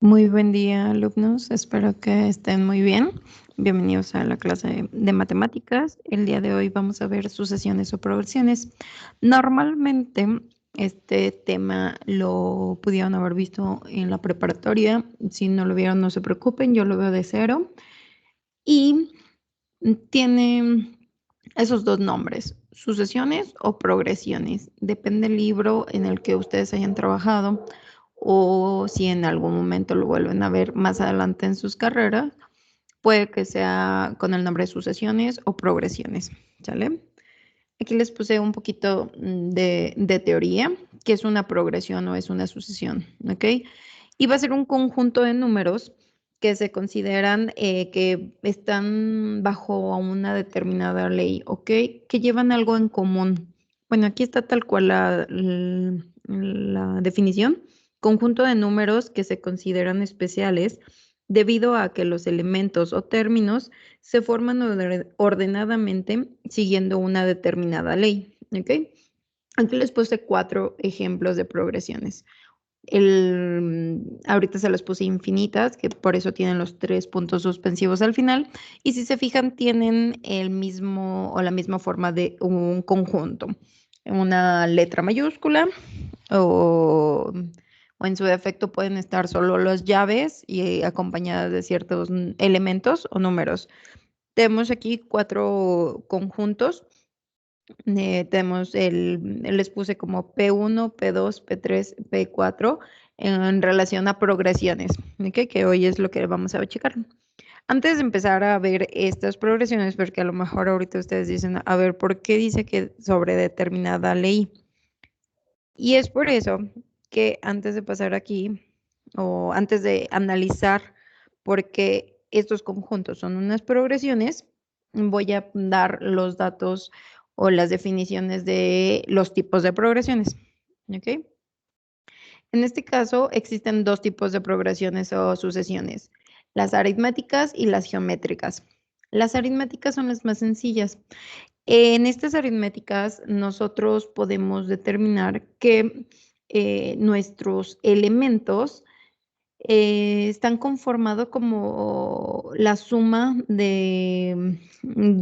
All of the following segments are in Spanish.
Muy buen día, alumnos. Espero que estén muy bien. Bienvenidos a la clase de matemáticas. El día de hoy vamos a ver sucesiones o progresiones. Normalmente este tema lo pudieron haber visto en la preparatoria. Si no lo vieron, no se preocupen, yo lo veo de cero. Y tiene esos dos nombres, sucesiones o progresiones. Depende del libro en el que ustedes hayan trabajado o si en algún momento lo vuelven a ver más adelante en sus carreras, puede que sea con el nombre de sucesiones o progresiones, ¿sale? Aquí les puse un poquito de teoría, que es una progresión o es una sucesión, ¿ok? Y va a ser un conjunto de números que se consideran que están bajo una determinada ley, ¿ok? Que llevan algo en común. Bueno, aquí está tal cual la definición. Conjunto de números que se consideran especiales debido a que los elementos o términos se forman ordenadamente siguiendo una determinada ley, ¿ok? Aquí les puse 4 ejemplos de progresiones. Ahorita se las puse infinitas, que por eso tienen los 3 puntos suspensivos al final. Y si se fijan, tienen el mismo o la misma forma de un conjunto. Una letra mayúscula o en su defecto pueden estar solo las llaves y acompañadas de ciertos elementos o números. Tenemos aquí 4 conjuntos. Les puse como P1, P2, P3, P4 en relación a progresiones, ¿ok? Que hoy es lo que vamos a checar. Antes de empezar a ver estas progresiones, porque a lo mejor ahorita ustedes dicen, a ver, ¿por qué dice que sobre determinada ley? Y es por eso que antes de pasar aquí, o antes de analizar por qué estos conjuntos son unas progresiones, voy a dar los datos o las definiciones de los tipos de progresiones. ¿Ok? En este caso, existen 2 tipos de progresiones o sucesiones, las aritméticas y las geométricas. Las aritméticas son las más sencillas. En estas aritméticas, nosotros podemos determinar que nuestros elementos están conformados como la suma de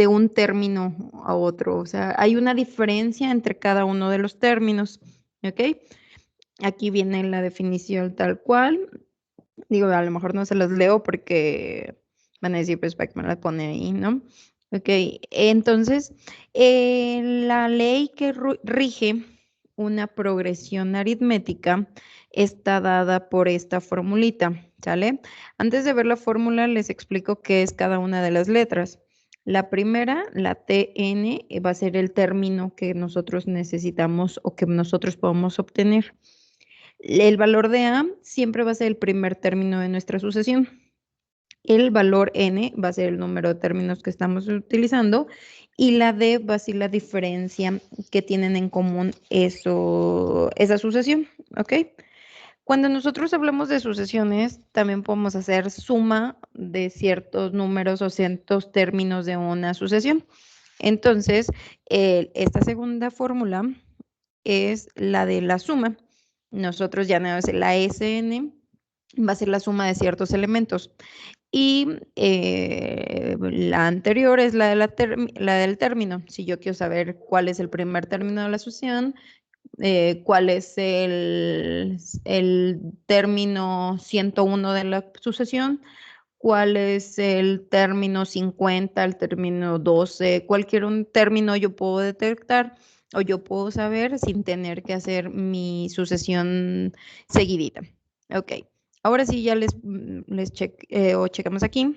un término a otro. O sea, hay una diferencia entre cada uno de los términos. ¿Ok? Aquí viene la definición tal cual. Digo, a lo mejor no se las leo porque van a decir, pues, ¿para qué me la pone ahí, no? Ok, entonces, la ley que rige una progresión aritmética está dada por esta formulita, ¿sale? Antes de ver la fórmula, les explico qué es cada una de las letras. La primera, la TN, va a ser el término que nosotros necesitamos o que nosotros podemos obtener. El valor de A siempre va a ser el primer término de nuestra sucesión. El valor n va a ser el número de términos que estamos utilizando y la d va a ser la diferencia que tienen en común esa sucesión, ¿ok? Cuando nosotros hablamos de sucesiones, también podemos hacer suma de ciertos números o ciertos términos de una sucesión. Entonces, esta segunda fórmula es la de la suma. Nosotros ya no es la SN, va a ser la suma de ciertos elementos. Y la anterior es la del término. Si yo quiero saber cuál es el primer término de la sucesión, cuál es el término 101 de la sucesión, cuál es el término 50, el término 12, cualquier un término yo puedo detectar o yo puedo saber sin tener que hacer mi sucesión seguidita. Ok, ahora sí ya checamos aquí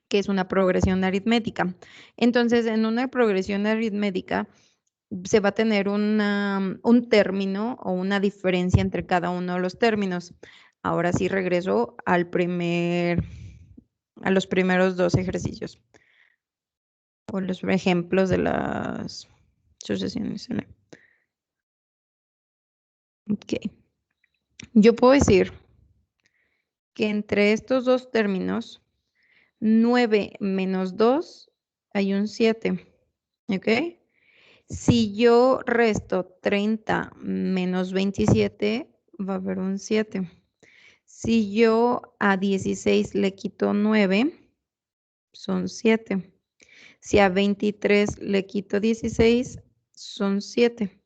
que es una progresión aritmética. Entonces, en una progresión aritmética se va a tener un término o una diferencia entre cada uno de los términos. Ahora sí regreso a los primeros 2 ejercicios o los ejemplos de las sucesiones. Ok. Yo puedo decir que entre estos 2 términos, 9 menos 2 hay un 7. ¿Ok? Si yo resto 30 menos 27, va a haber un 7. Si yo a 16 le quito 9, son 7. Si a 23 le quito 16, son 7.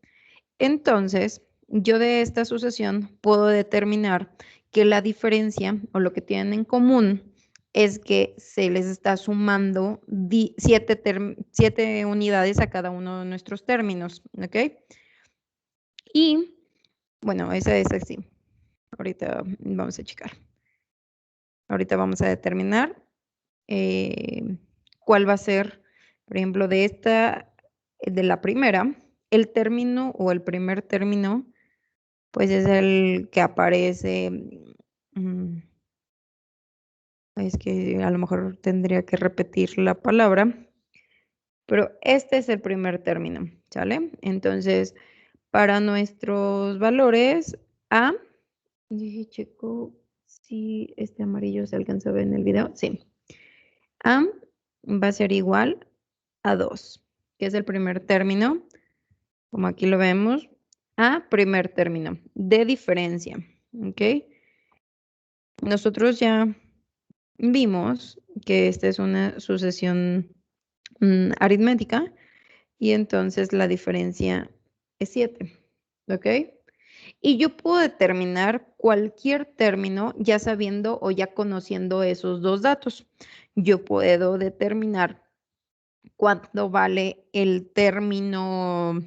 Entonces, yo de esta sucesión puedo determinar que la diferencia o lo que tienen en común es que se les está sumando 7 unidades a cada uno de nuestros términos, ¿ok? Y, bueno, esa es así. Ahorita vamos a checar. Ahorita vamos a determinar cuál va a ser, por ejemplo, de la primera, el término o el primer término, pues es el que aparece, es que a lo mejor tendría que repetir la palabra, pero este es el primer término, ¿sale? Entonces, para nuestros valores A, dije, checo si este amarillo se alcanza a ver en el video, sí. A va a ser igual a 2, que es el primer término, como aquí lo vemos, a primer término de diferencia, ¿ok? Nosotros ya vimos que esta es una sucesión aritmética y entonces la diferencia es 7, ¿ok? Y yo puedo determinar cualquier término ya sabiendo o ya conociendo esos dos datos. Yo puedo determinar cuánto vale el término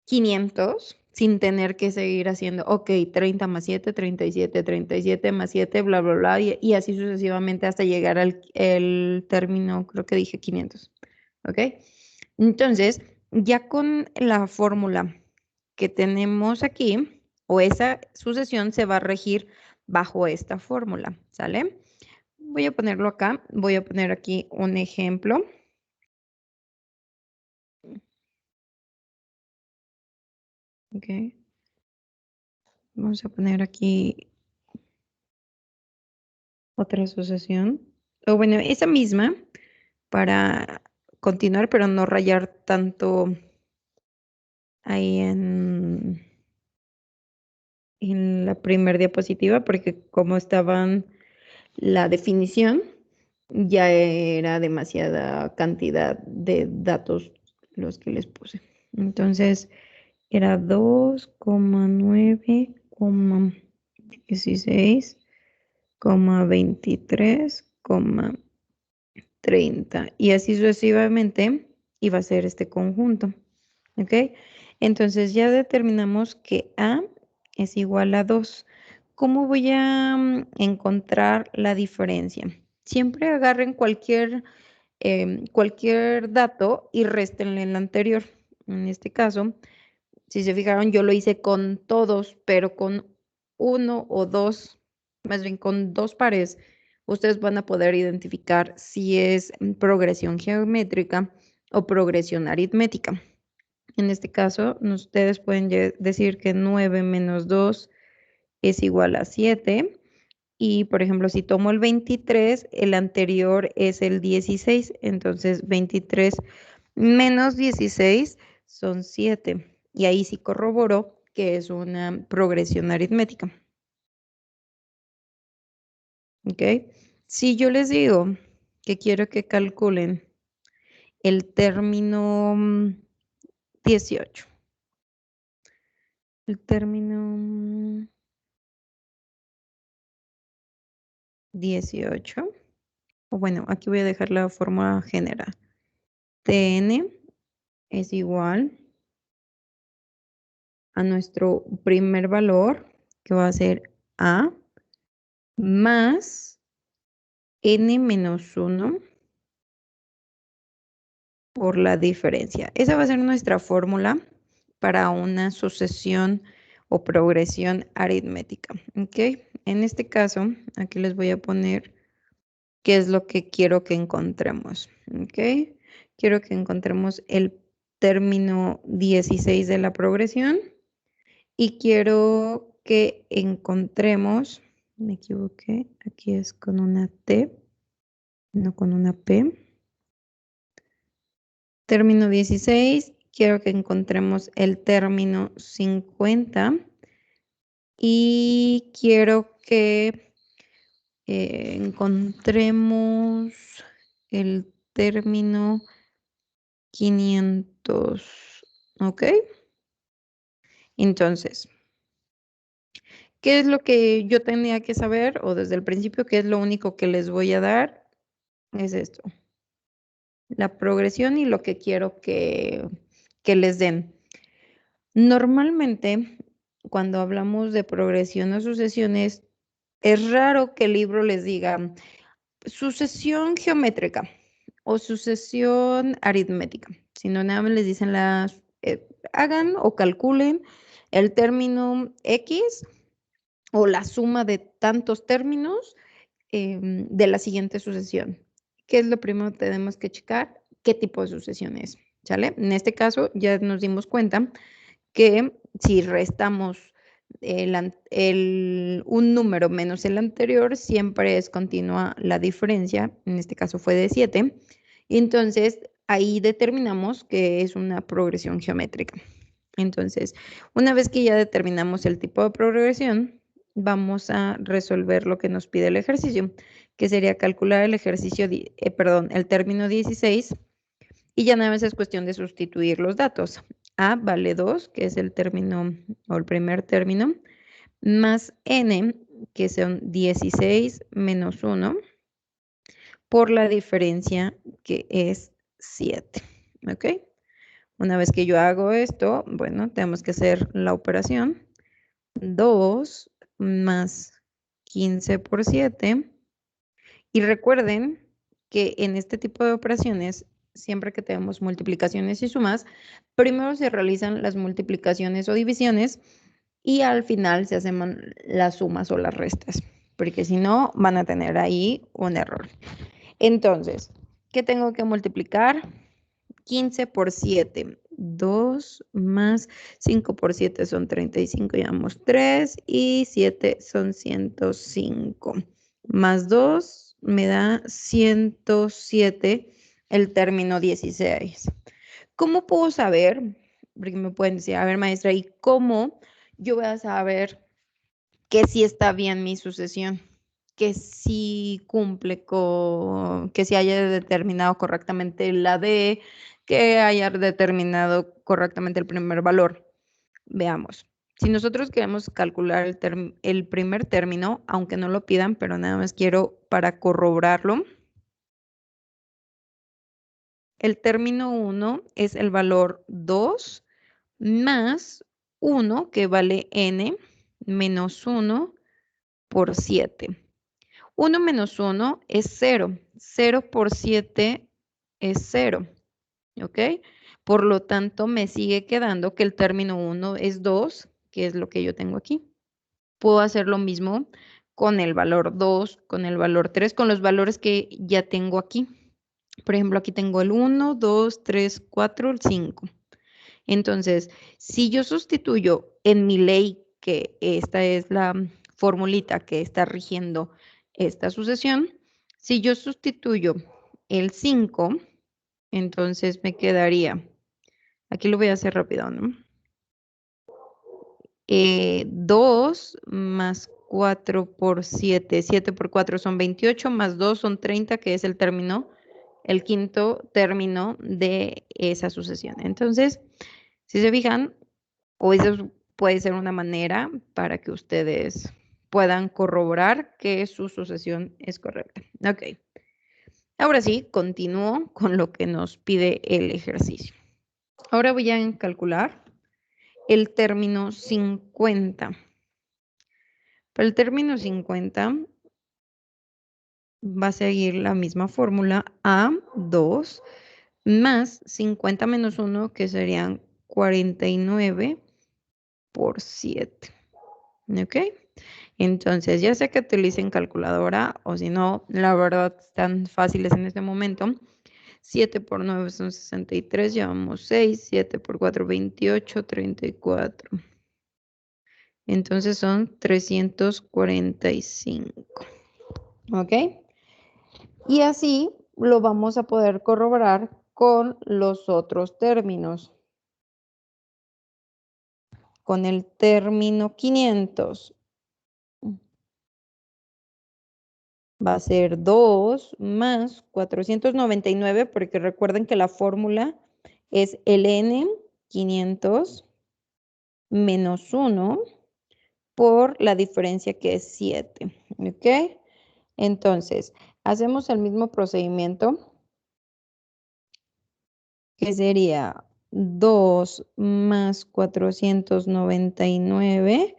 500 sin tener que seguir haciendo, ok, 30 más 7, 37, 37 más 7, bla, bla, bla, y así sucesivamente hasta llegar al el término, creo que dije 500, ¿ok? Entonces, ya con la fórmula que tenemos aquí, o esa sucesión se va a regir bajo esta fórmula, ¿sale? Voy a ponerlo acá, voy a poner aquí un ejemplo. Ok. Vamos a poner aquí otra sucesión. O bueno, esa misma para continuar, pero no rayar tanto ahí en la primera diapositiva, porque como estaban la definición, ya era demasiada cantidad de datos los que les puse. Entonces, era 2,9,16,23,30 y así sucesivamente iba a ser este conjunto, ¿ok? Entonces ya determinamos que A es igual a 2. ¿Cómo voy a encontrar la diferencia? Siempre agarren cualquier dato y réstenle el anterior. En este caso, si se fijaron, yo lo hice con todos, pero con uno o dos, más bien con dos pares, ustedes van a poder identificar si es progresión geométrica o progresión aritmética. En este caso, ustedes pueden decir que 9 menos 2 es igual a 7. Y, por ejemplo, si tomo el 23, el anterior es el 16. Entonces, 23 menos 16 son 7. Y ahí sí corroboró que es una progresión aritmética. ¿Ok? Si yo les digo que quiero que calculen el término 18. El término 18. O bueno, aquí voy a dejar la fórmula general. Tn es igual a nuestro primer valor, que va a ser A, más n menos 1 por la diferencia. Esa va a ser nuestra fórmula para una sucesión o progresión aritmética. ¿Ok? En este caso, aquí les voy a poner qué es lo que quiero que encontremos. ¿Ok? Quiero que encontremos el término 16 de la progresión y quiero que encontremos, me equivoqué, aquí es con una T, no con una P. Término 16, quiero que encontremos el término 50 y quiero que encontremos el término 500, ¿ok? Entonces, ¿qué es lo que yo tenía que saber? O desde el principio, ¿qué es lo único que les voy a dar? Es esto, la progresión y lo que quiero que les den. Normalmente, cuando hablamos de progresión o sucesiones, es raro que el libro les diga sucesión geométrica o sucesión aritmética, sino nada más les dicen hagan o calculen el término X o la suma de tantos términos de la siguiente sucesión. ¿Qué es lo primero que tenemos que checar? ¿Qué tipo de sucesión es? ¿Sale? En este caso ya nos dimos cuenta que si restamos un número menos el anterior, siempre es continua la diferencia, en este caso fue de 7, entonces ahí determinamos que es una progresión geométrica. Entonces, una vez que ya determinamos el tipo de progresión, vamos a resolver lo que nos pide el ejercicio, que sería calcular el el término 16, y ya nada más es cuestión de sustituir los datos. A vale 2, que es el término o el primer término, más n, que son 16 menos 1, por la diferencia que es 7. ¿Ok? Una vez que yo hago esto, bueno, tenemos que hacer la operación. 2 más 15 por 7. Y recuerden que en este tipo de operaciones, siempre que tenemos multiplicaciones y sumas, primero se realizan las multiplicaciones o divisiones y al final se hacen las sumas o las restas, porque si no van a tener ahí un error. Entonces, ¿qué tengo que multiplicar? 15 por 7, 2 más 5 por 7 son 35, llevamos 3 y 7 son 105, más 2 me da 107 el término 16. ¿Cómo puedo saber? Porque me pueden decir, a ver maestra, ¿y cómo yo voy a saber que sí está bien mi sucesión? Que sí cumple que sí haya determinado correctamente la D, que haya determinado correctamente el primer valor. Veamos. Si nosotros queremos calcular el primer término, aunque no lo pidan, pero nada más quiero para corroborarlo, el término 1 es el valor 2 más 1, que vale n, menos 1 por 7. 1 menos 1 es 0. 0 por 7 es 0. ¿Ok? Por lo tanto, me sigue quedando que el término 1 es 2, que es lo que yo tengo aquí. Puedo hacer lo mismo con el valor 2, con el valor 3, con los valores que ya tengo aquí. Por ejemplo, aquí tengo el 1, 2, 3, 4, el 5. Entonces, si yo sustituyo en mi ley, que esta es la formulita que está rigiendo esta sucesión, si yo sustituyo el 5, entonces me quedaría, aquí lo voy a hacer rápido, ¿no? 2 más 4 por 7, 7 por 4 son 28, más 2 son 30, que es el quinto término de esa sucesión. Entonces, si se fijan, o eso puede ser una manera para que ustedes puedan corroborar que su sucesión es correcta. Ok. Ahora sí, continúo con lo que nos pide el ejercicio. Ahora voy a calcular el término 50. Para el término 50 va a seguir la misma fórmula A2 más 50 menos 1, que serían 49 por 7. ¿Ok? Entonces, ya sea que utilicen calculadora o si no, la verdad están fáciles en este momento. 7 por 9 son 63, llevamos 6, 7 por 4, 28, 34. Entonces son 345. ¿Ok? Y así lo vamos a poder corroborar con los otros términos. con el término 500 va a ser 2 más 499, porque recuerden que la fórmula es ln 500 menos 1 por la diferencia que es 7, ¿ok? Entonces, hacemos el mismo procedimiento, que sería 2 más 499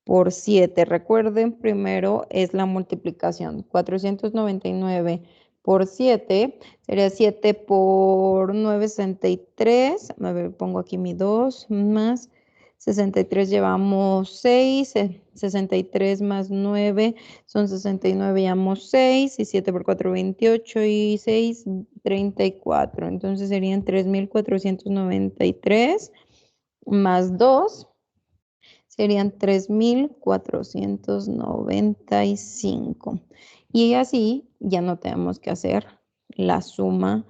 por 7. Recuerden, primero es la multiplicación. 499 por 7 sería 7 por 9, 63. A ver, pongo aquí mi 2 más 63, llevamos 6. 63 más 9 son 69, llevamos 6. Y 7 por 4, 28. Y 6, 34. Entonces serían 3.493 más 2. Serían 3.495. Y así ya no tenemos que hacer la suma,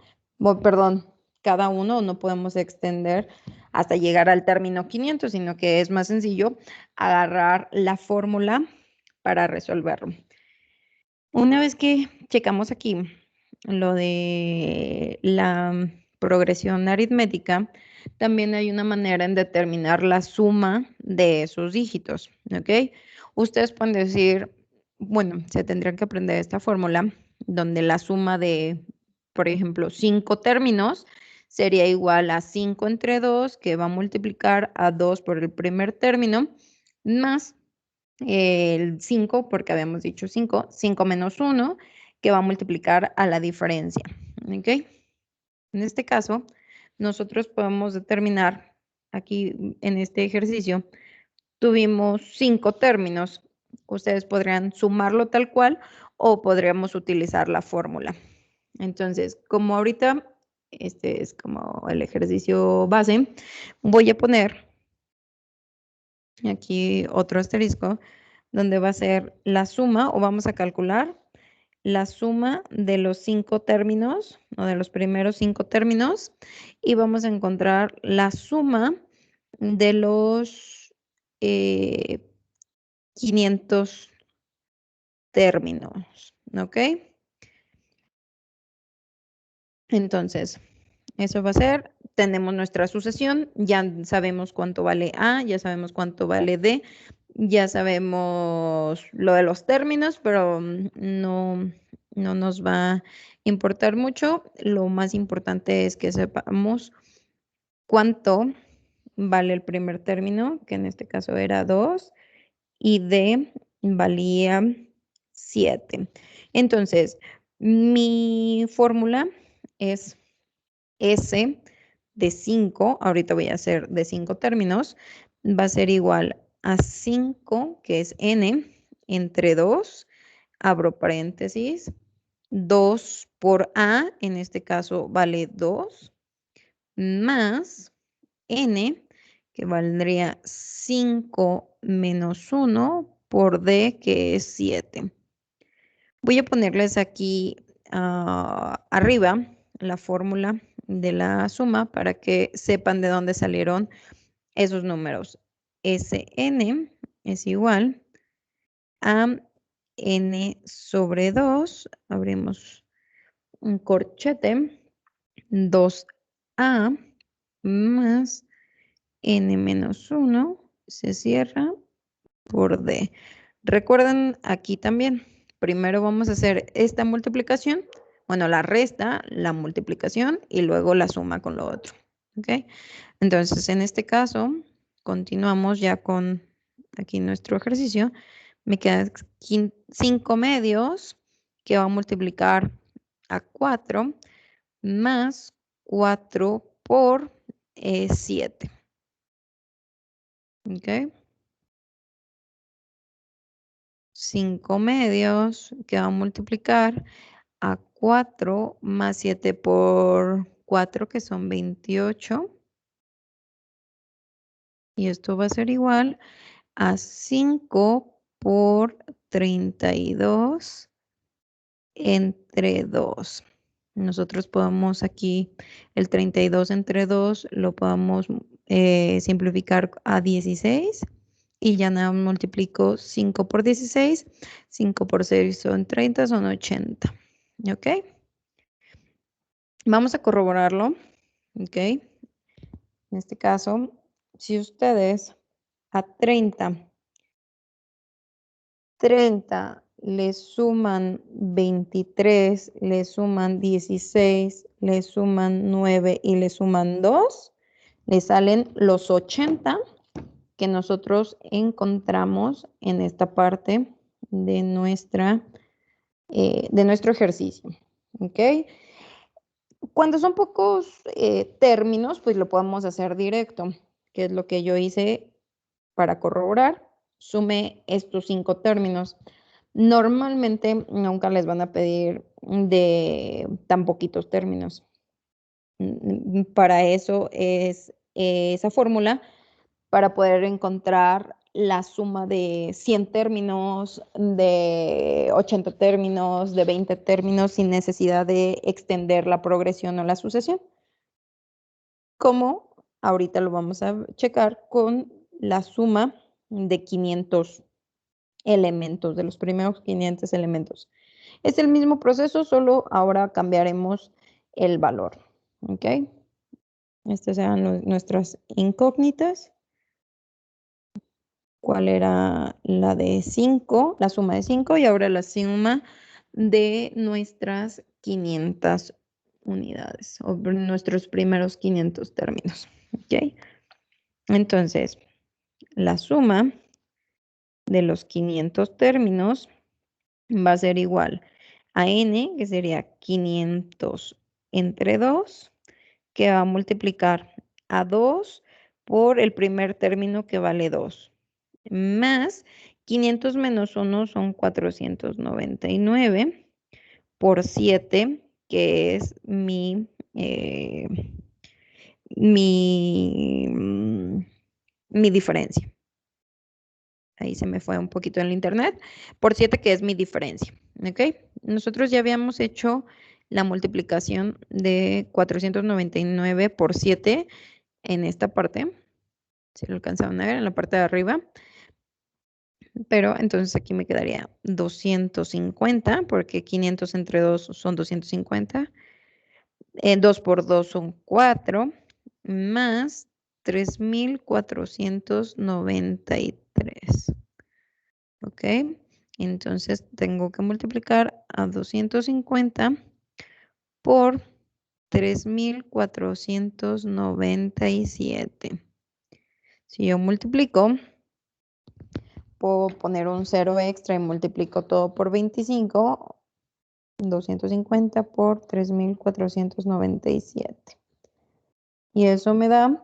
perdón, cada uno no podemos extender hasta llegar al término 500, sino que es más sencillo agarrar la fórmula para resolverlo. Una vez que checamos aquí lo de la progresión aritmética, también hay una manera en determinar la suma de esos dígitos, ¿ok? Ustedes pueden decir, bueno, se tendrían que aprender esta fórmula donde la suma de, por ejemplo, 5 términos sería igual a 5 entre 2, que va a multiplicar a 2 por el primer término, más el 5, porque habíamos dicho 5, 5 menos 1, que va a multiplicar a la diferencia, ¿ok? En este caso, nosotros podemos determinar, aquí en este ejercicio, tuvimos 5 términos. Ustedes podrían sumarlo tal cual o podríamos utilizar la fórmula. Entonces, como ahorita este es como el ejercicio base, voy a poner aquí otro asterisco donde va a ser la suma, o vamos a calcular la suma de los 5 términos, o de los primeros 5 términos, y vamos a encontrar la suma de los 500 términos, ¿ok? Entonces, eso va a ser, tenemos nuestra sucesión, ya sabemos cuánto vale A, ya sabemos cuánto vale D, ya sabemos lo de los términos, pero no nos va a importar mucho. Lo más importante es que sepamos cuánto vale el primer término, que en este caso era 2, y D valía 7. Entonces, mi fórmula es S de 5, ahorita voy a hacer de 5 términos, va a ser igual a 5, que es N, entre 2, abro paréntesis, 2 por A, en este caso vale 2, más N, que valdría 5 menos 1 por D, que es 7. Voy a ponerles aquí arriba la fórmula de la suma para que sepan de dónde salieron esos números. Sn es igual a n sobre 2, abrimos un corchete, 2a más n menos 1, se cierra por d. Recuerden aquí también, primero vamos a hacer esta multiplicación, bueno, la resta, la multiplicación y luego la suma con lo otro, ¿ok? Entonces, en este caso, continuamos ya con aquí nuestro ejercicio. Me quedan 5 medios que va a multiplicar a 4 más 4 por 7. ¿Ok? 5 medios que va a multiplicar a 4 más 7 por 4, que son 28. Y esto va a ser igual a 5 por 32 entre 2. Nosotros podemos aquí, el 32 entre 2 lo podemos simplificar a 16 y ya nada, multiplico 5 por 16, 5 por 6 son 30, son 80. ¿Ok? Vamos a corroborarlo. ¿Ok? En este caso, si ustedes a 30 le suman 23, le suman 16, le suman 9 y le suman 2, le salen los 80 que nosotros encontramos en esta parte de nuestro ejercicio. ¿Ok? Cuando son pocos términos, pues lo podemos hacer directo, que es lo que yo hice para corroborar. Sumé estos 5 términos. Normalmente nunca les van a pedir de tan poquitos términos. Para eso es esa fórmula, para poder encontrar la suma de 100 términos, de 80 términos, de 20 términos, sin necesidad de extender la progresión o la sucesión. Como ahorita lo vamos a checar con la suma de 500 elementos, de los primeros 500 elementos. Es el mismo proceso, solo ahora cambiaremos el valor. ¿Ok? Estas eran nuestras incógnitas. ¿Cuál era la de 5? La suma de 5 y ahora la suma de nuestras 500 unidades o nuestros primeros 500 términos. ¿Ok? Entonces, la suma de los 500 términos va a ser igual a n, que sería 500 entre 2, que va a multiplicar a 2 por el primer término que vale 2, más 500 menos 1 son 499 por 7, que es mi diferencia. Ahí se me fue un poquito en el internet. Por 7, que es mi diferencia. ¿Ok? Nosotros ya habíamos hecho la multiplicación de 499 por 7 en esta parte. Si lo alcanzaban a ver, en la parte de arriba. Pero entonces aquí me quedaría 250, porque 500 entre 2 son 250. 2 por 2 son 4, más 3,493. ¿Ok? Entonces tengo que multiplicar a 250 por 3,497. Si yo multiplico, puedo poner un 0 extra y multiplico todo por 25. 250 por 3,497. Y eso me da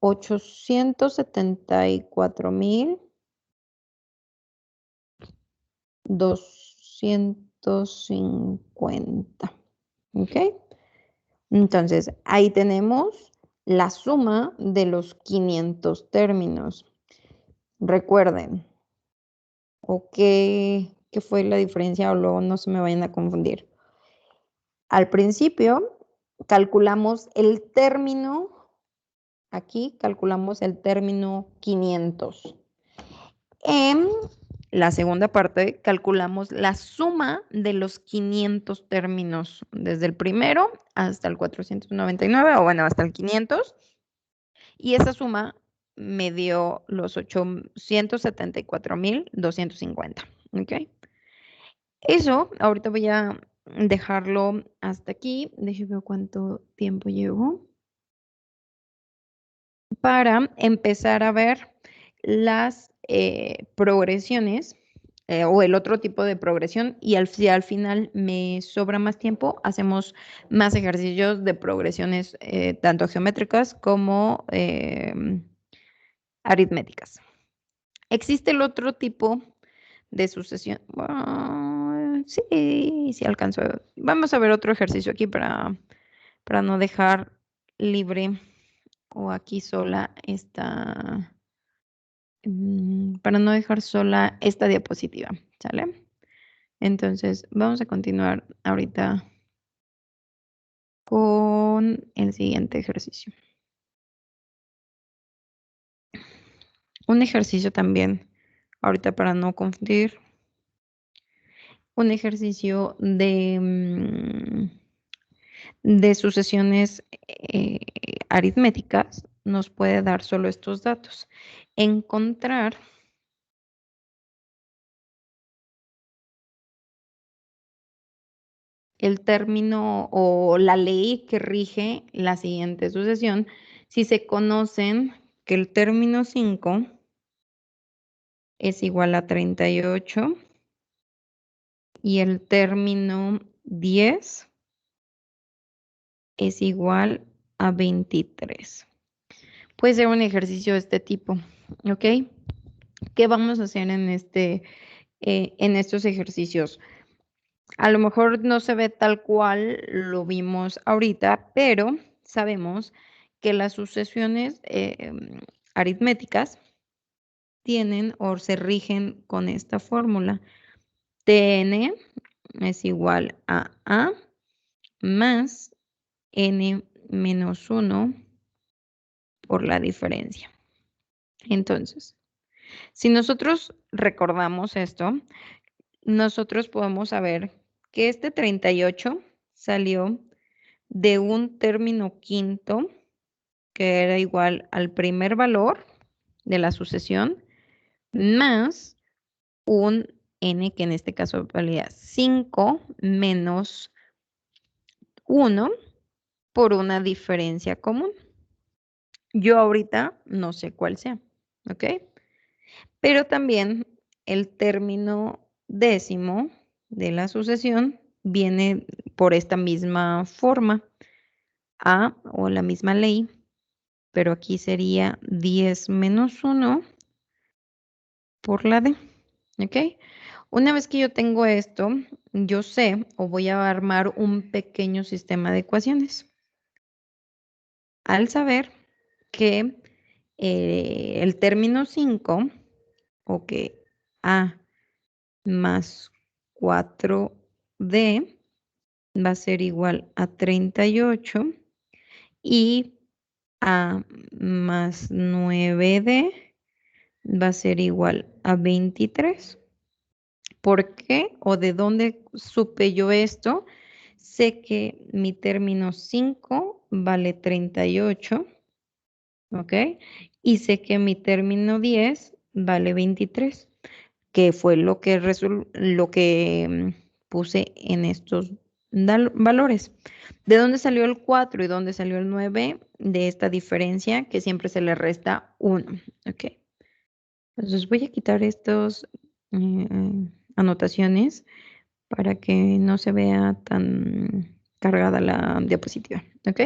874,250. ¿Ok? Entonces, ahí tenemos la suma de los 500 términos. Recuerden, ¿o qué fue la diferencia? O luego no se me vayan a confundir. Al principio calculamos el término, aquí calculamos el término 500. En la segunda parte calculamos la suma de los 500 términos, desde el primero hasta el 499, o bueno, hasta el 500. Y esa suma me dio los 874,250. ¿Ok? Eso, ahorita voy a dejarlo hasta aquí. Déjenme ver cuánto tiempo llevo para empezar a ver las progresiones o el otro tipo de progresión, y si al final me sobra más tiempo, hacemos más ejercicios de progresiones tanto geométricas como aritméticas. Existe el otro tipo de sucesión. Sí alcanzo. Vamos a ver otro ejercicio aquí para no dejar libre o aquí sola esta, para no dejar sola esta diapositiva, ¿sale? Entonces, vamos a continuar ahorita con el siguiente ejercicio. un ejercicio también, ahorita para no confundir, un ejercicio de sucesiones aritméticas nos puede dar solo estos datos. Encontrar el término o la ley que rige la siguiente sucesión si se conocen que el término 5 es igual a 38 y el término 10 es igual a 23. Puede ser un ejercicio de este tipo, ¿ok? ¿Qué vamos a hacer en estos ejercicios? A lo mejor no se ve tal cual lo vimos ahorita, pero sabemos que las sucesiones aritméticas tienen o se rigen con esta fórmula. Tn es igual a A más N menos 1 por la diferencia. Entonces, si nosotros recordamos esto, nosotros podemos saber que este 38 salió de un término quinto que era igual al primer valor de la sucesión más un n que en este caso valía 5 menos 1 por una diferencia común. Yo ahorita no sé cuál sea, ¿ok? Pero también el término décimo de la sucesión viene por esta misma forma, A o la misma ley, pero aquí sería 10 menos 1 por la D, ¿ok? Una vez que yo tengo esto, yo sé o voy a armar un pequeño sistema de ecuaciones. Al saber que el término 5 o que A más 4D va a ser igual a 38 y A más 9D va a ser igual a 23. ¿Por qué o de dónde supe yo esto? Sé que mi término 5 vale 38, ¿ok? Y sé que mi término 10 vale 23, que fue lo que puse en estos valores. ¿De dónde salió el 4 y dónde salió el 9? De esta diferencia que siempre se le resta 1, ¿ok? Entonces voy a quitar estos anotaciones para que no se vea tan cargada la diapositiva, ¿ok?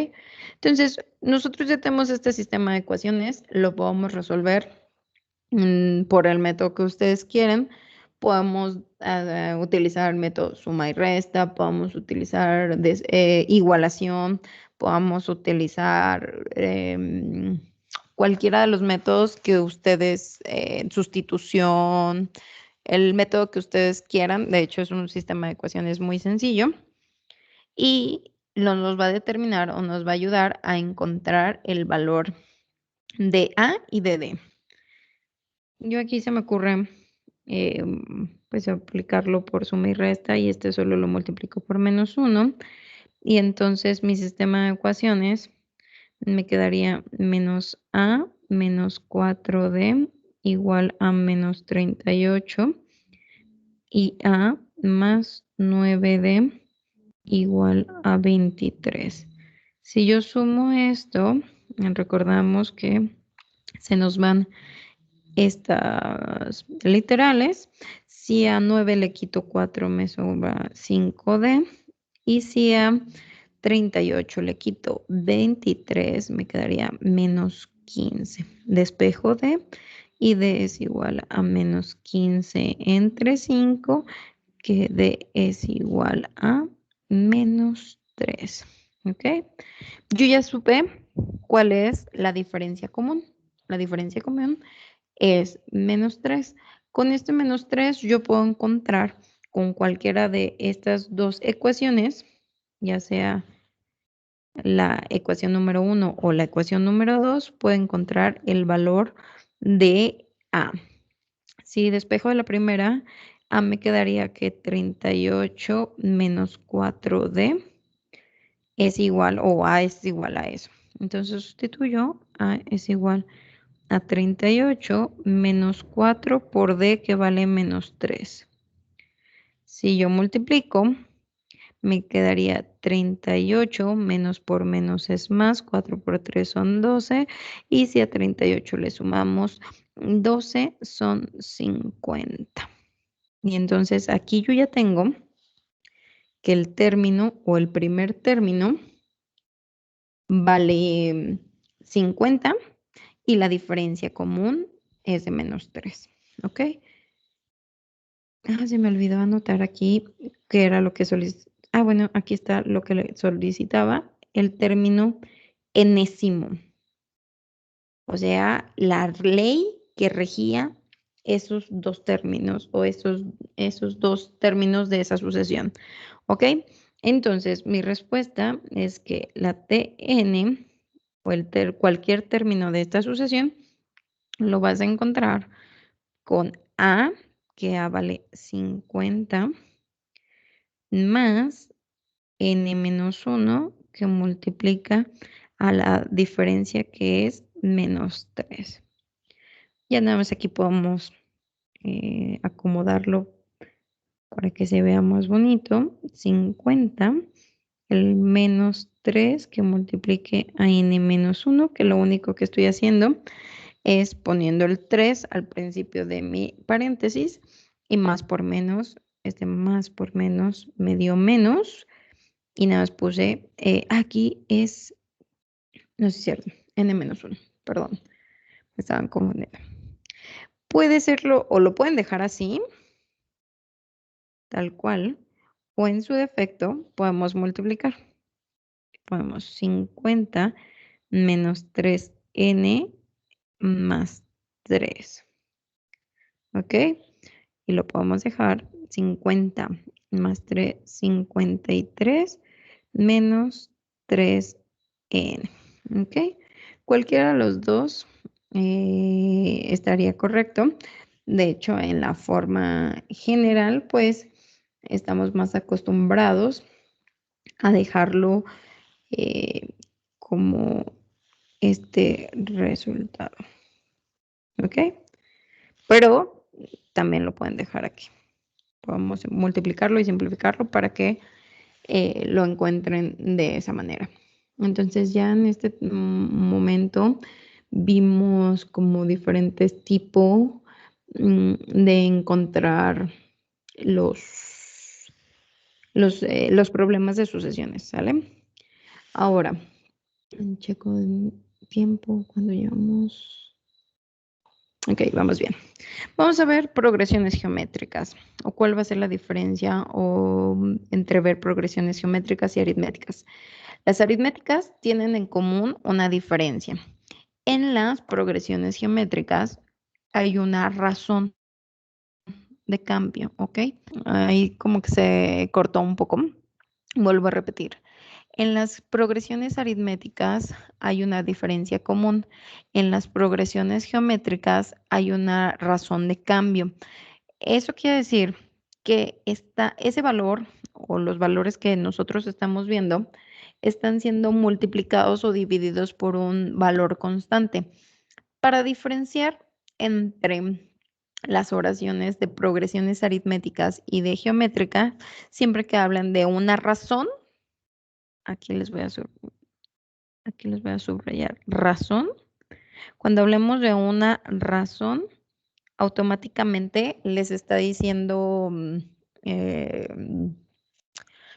Entonces, nosotros ya tenemos este sistema de ecuaciones, lo podemos resolver por el método que ustedes quieren. Podemos utilizar el método suma y resta, podemos utilizar igualación, podemos utilizar cualquiera de los métodos que ustedes, sustitución, el método que ustedes quieran. De hecho, es un sistema de ecuaciones muy sencillo y nos va a determinar o nos va a ayudar a encontrar el valor de A y de D. Yo aquí se me ocurre pues aplicarlo por suma y resta y este solo lo multiplico por menos 1 y entonces mi sistema de ecuaciones me quedaría menos A menos 4D igual a menos 38 y A más 9D igual a 23. Si yo sumo esto, recordamos que se nos van estas literales. Si a 9 le quito 4 me sobra 5D y si a 38 le quito 23 me quedaría menos 15. Despejo D y D es igual a menos 15 entre 5, que D es igual a menos 3. ¿Ok? Yo ya supe cuál es la diferencia común. La diferencia común es menos 3. Con este menos 3 yo puedo encontrar con cualquiera de estas dos ecuaciones, ya sea la ecuación número 1 o la ecuación número 2, puedo encontrar el valor de A. Si despejo de la primera, A me quedaría que 38 menos 4D es igual, o A es igual a eso. Entonces sustituyo, A es igual a 38 menos 4 por D, que vale menos 3. Si yo multiplico, me quedaría 38 menos por menos es más, 4 por 3 son 12, y si a 38 le sumamos 12 son 50. Y entonces aquí yo ya tengo que el término o el primer término vale 50 y la diferencia común es de menos 3. ¿Ok? Se me olvidó anotar aquí qué era lo que solicitaba. Bueno, aquí está lo que le solicitaba, el término enésimo. O sea, la ley que regía esos dos términos o esos dos términos de esa sucesión. ¿Ok? Entonces, mi respuesta es que la Tn o cualquier término de esta sucesión lo vas a encontrar con A, que A vale 50, más n-1, que multiplica a la diferencia, que es menos 3. Ya nada más aquí podemos acomodarlo para que se vea más bonito. 50, el menos 3 que multiplique a n-1, que lo único que estoy haciendo es poniendo el 3 al principio de mi paréntesis, y más por menos, más por menos me dio menos, y nada más puse, aquí es, no sé si es cierto, n-1, perdón, me estaban confundiendo. Puede serlo, o lo pueden dejar así, tal cual, o en su defecto podemos multiplicar. Ponemos 50 menos 3n más 3. ¿Ok? Y lo podemos dejar 50 más 3, 53 menos 3n. ¿Ok? Cualquiera de los dos estaría correcto. De hecho, en la forma general, pues estamos más acostumbrados a dejarlo como este resultado. ¿Ok? Pero también lo pueden dejar aquí. Podemos multiplicarlo y simplificarlo para que lo encuentren de esa manera. Entonces ya en este momento vimos como diferentes tipos de encontrar los problemas de sucesiones, ¿sale? Ahora, checo el tiempo cuando llevamos. Ok, vamos bien. Vamos a ver progresiones geométricas, o cuál va a ser la diferencia entre ver progresiones geométricas y aritméticas. Las aritméticas tienen en común una diferencia. En las progresiones geométricas hay una razón de cambio, ¿ok? Ahí como que se cortó un poco. Vuelvo a repetir. En las progresiones aritméticas hay una diferencia común. En las progresiones geométricas hay una razón de cambio. Eso quiere decir que ese valor o los valores que nosotros estamos viendo están siendo multiplicados o divididos por un valor constante. Para diferenciar entre las oraciones de progresiones aritméticas y de geométrica, siempre que hablan de una razón, aquí les voy a subrayar razón. Cuando hablemos de una razón, automáticamente les está diciendo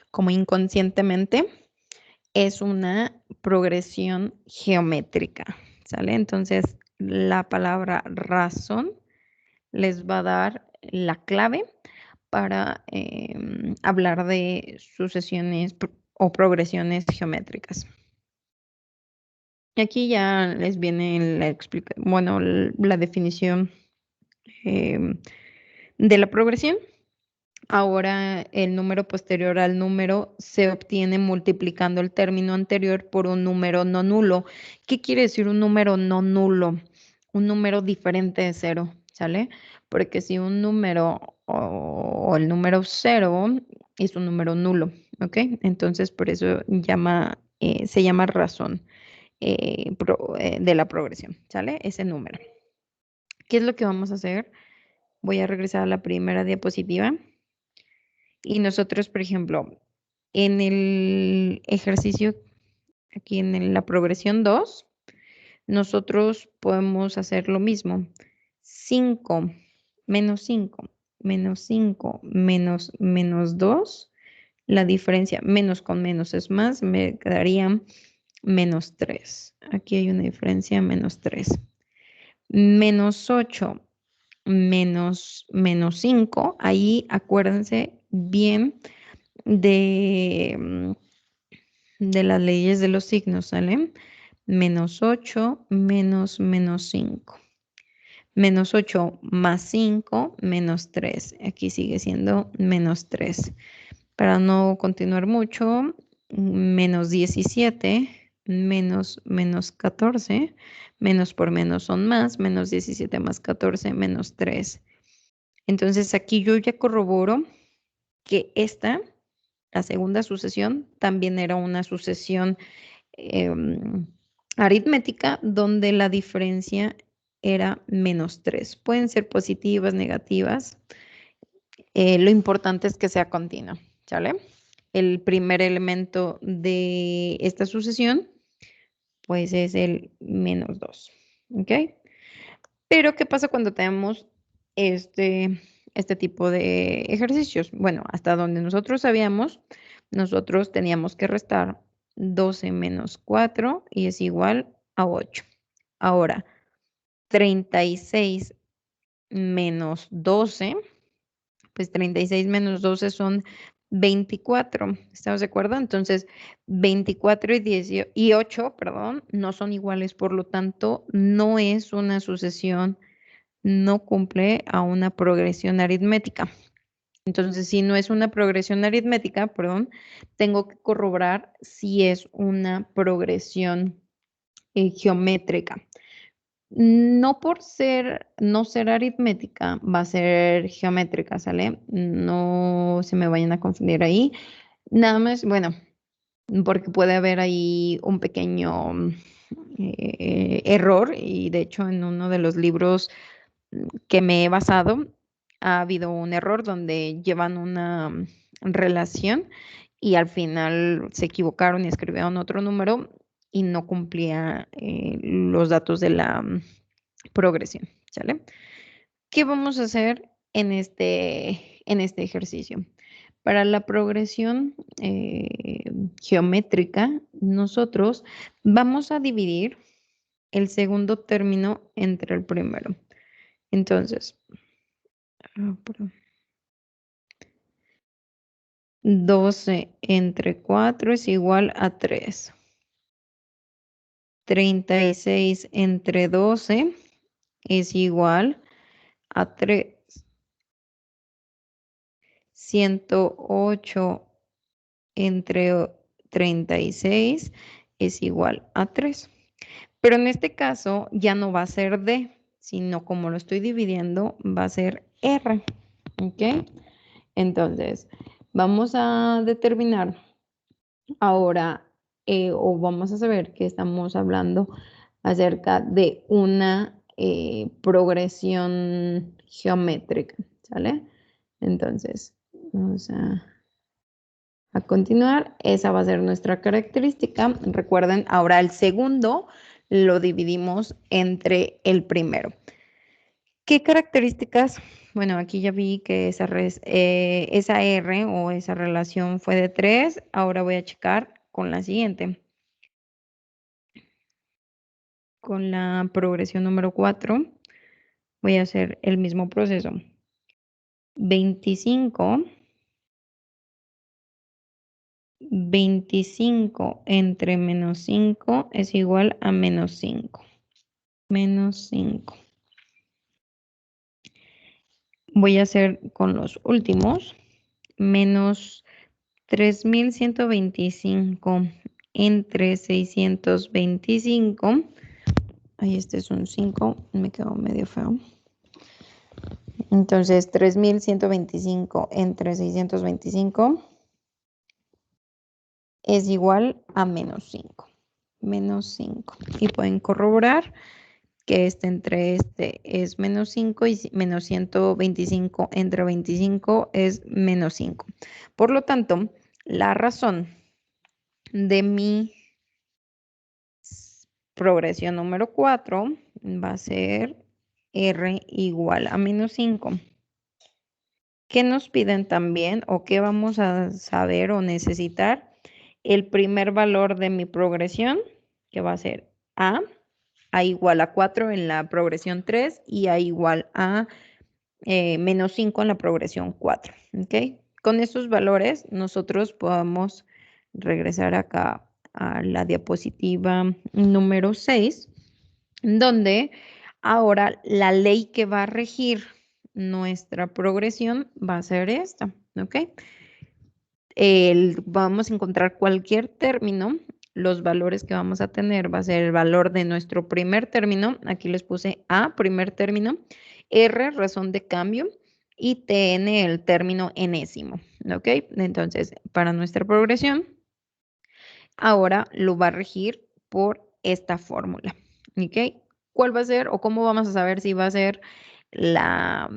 como inconscientemente, es una progresión geométrica, ¿sale? Entonces, la palabra razón les va a dar la clave para hablar de sucesiones o progresiones geométricas. Y aquí ya les viene la definición de la progresión. Ahora el número posterior al número se obtiene multiplicando el término anterior por un número no nulo. ¿Qué quiere decir un número no nulo? Un número diferente de 0. ¿sale? Porque si un número o el número 0 es un número nulo, ¿ok? Entonces, por eso se llama razón de la progresión, ¿sale? Ese número. ¿Qué es lo que vamos a hacer? Voy a regresar a la primera diapositiva. Y nosotros, por ejemplo, en el ejercicio, aquí en la progresión 2, nosotros podemos hacer lo mismo. 5 menos 5 menos 5 menos 2. La diferencia menos con menos es más, me quedaría menos 3. Aquí hay una diferencia menos 3. Menos 8 menos 5. Ahí acuérdense bien de las leyes de los signos, ¿sale? Menos 8 menos 5. Menos 8 más 5 menos 3. Aquí sigue siendo menos 3. Para no continuar mucho, menos 17 menos 14. Menos por menos son más. Menos 17 más 14 menos 3. Entonces aquí yo ya corroboro que la segunda sucesión, también era una sucesión aritmética donde la diferencia era menos 3. Pueden ser positivas, negativas. Lo importante es que sea continua, ¿sale? El primer elemento de esta sucesión, pues es el menos 2, ¿ok? Pero, ¿qué pasa cuando tenemos este tipo de ejercicios? Bueno, hasta donde nosotros sabíamos, nosotros teníamos que restar 12 menos 4 y es igual a 8. Ahora, 36 menos 12, pues 36 menos 12 son 24. ¿Estamos de acuerdo? Entonces, 24 y 8, perdón, no son iguales, por lo tanto, no es una sucesión, no cumple a una progresión aritmética. Entonces, si no es una progresión aritmética, perdón, tengo que corroborar si es una progresión geométrica. No por no ser aritmética, va a ser geométrica, ¿sale? No se me vayan a confundir ahí. Nada más, bueno, porque puede haber ahí un pequeño error y de hecho en uno de los libros que me he basado ha habido un error donde llevan una relación y al final se equivocaron y escribieron otro número y no cumplía los datos de la progresión, ¿sale? ¿Qué vamos a hacer en este ejercicio? Para la progresión geométrica, nosotros vamos a dividir el segundo término entre el primero. Entonces, 12 entre 4 es igual a 3. 36 entre 12 es igual a 3. 108 entre 36 es igual a 3. Pero en este caso ya no va a ser D, sino como lo estoy dividiendo, va a ser R. ¿Ok? Entonces, vamos a determinar ahora, o vamos a saber que estamos hablando acerca de una progresión geométrica, ¿sale? Entonces, vamos a continuar. Esa va a ser nuestra característica. Recuerden, ahora el segundo lo dividimos entre el primero. ¿Qué características? Bueno, aquí ya vi que esa R o esa relación fue de 3. Ahora voy a checar con la siguiente. Con la progresión número 4 voy a hacer el mismo proceso. 25 entre menos 5 es igual a menos 5. Menos 5. Voy a hacer con los últimos. Menos 3125 entre 625. Ahí este es un 5, me quedó medio feo. Entonces, 3125 entre 625 es igual a menos 5. Menos 5. Y pueden corroborar que entre este es menos 5 y menos 125 entre 25 es menos 5. Por lo tanto, la razón de mi progresión número 4 va a ser R igual a menos 5. ¿Qué nos piden también o qué vamos a saber o necesitar? El primer valor de mi progresión, que va a ser A igual a 4 en la progresión 3 y A igual a menos 5 en la progresión 4. ¿Ok? Con estos valores nosotros podemos regresar acá a la diapositiva número 6, donde ahora la ley que va a regir nuestra progresión va a ser esta, ¿ok? Vamos a encontrar cualquier término, los valores que vamos a tener va a ser el valor de nuestro primer término, aquí les puse A, primer término, R, razón de cambio, y TN, el término enésimo, ¿ok? Entonces, para nuestra progresión, ahora lo va a regir por esta fórmula, ¿ok? ¿Cuál va a ser o cómo vamos a saber si va a ser la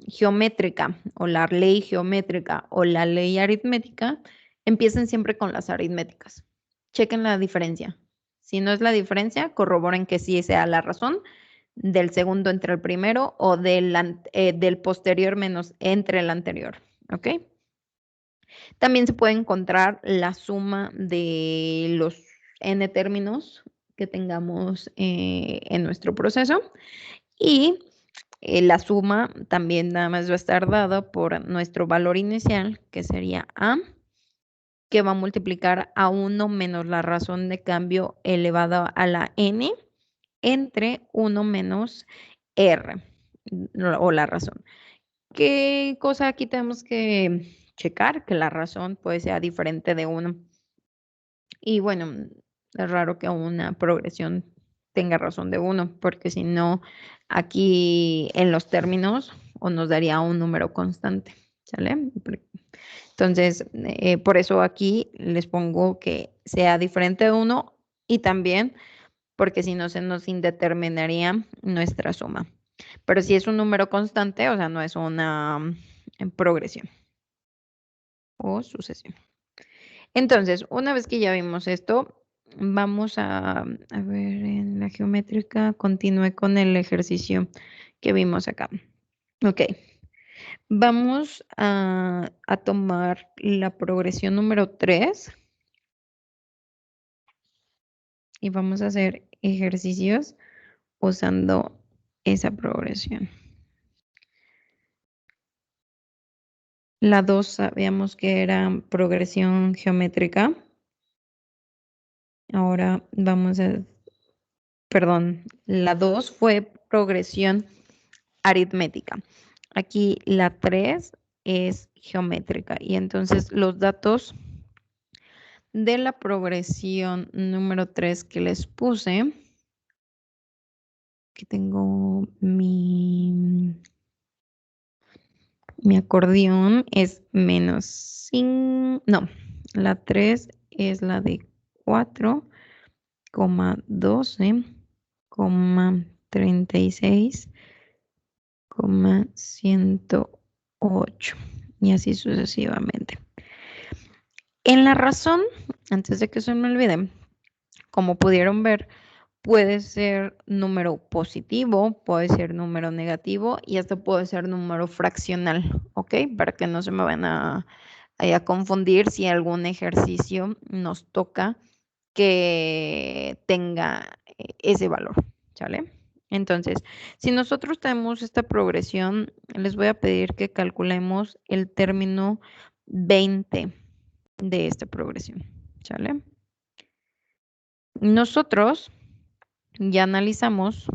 geométrica o la ley geométrica o la ley aritmética? Empiecen siempre con las aritméticas. Chequen la diferencia. Si no es la diferencia, corroboren que sí sea la razón del segundo entre el primero o del posterior menos entre el anterior, ¿ok? También se puede encontrar la suma de los n términos que tengamos en nuestro proceso y la suma también nada más va a estar dada por nuestro valor inicial, que sería A, que va a multiplicar a 1 menos la razón de cambio elevada a la n entre 1 menos R o la razón. ¿Qué cosa aquí tenemos que checar? Que la razón pues sea diferente de 1. Y bueno, es raro que una progresión tenga razón de 1, porque si no, aquí en los términos o nos daría un número constante, ¿sale? Entonces, por eso aquí les pongo que sea diferente de 1 y también porque si no se nos indeterminaría nuestra suma. Pero si es un número constante, o sea, no es una progresión o sucesión. Entonces, una vez que ya vimos esto, vamos a ver en la geométrica, continúe con el ejercicio que vimos acá. Ok, vamos a tomar la progresión número 3 y vamos a hacer ejercicios usando esa progresión. La 2 sabíamos que era progresión geométrica. Ahora vamos a, perdón, la 2 fue progresión aritmética. Aquí la 3 es geométrica y entonces los datos de la progresión número 3 que les puse, que tengo mi acordeón es menos 5, no, la 3 es la de 4,12,36,108 y así sucesivamente. En la razón, antes de que se me olvide, como pudieron ver, puede ser número positivo, puede ser número negativo y hasta puede ser número fraccional, ¿ok? Para que no se me van a confundir si algún ejercicio nos toca que tenga ese valor, ¿sale? Entonces, si nosotros tenemos esta progresión, les voy a pedir que calculemos el término 20 de esta progresión, ¿sale? Nosotros ya analizamos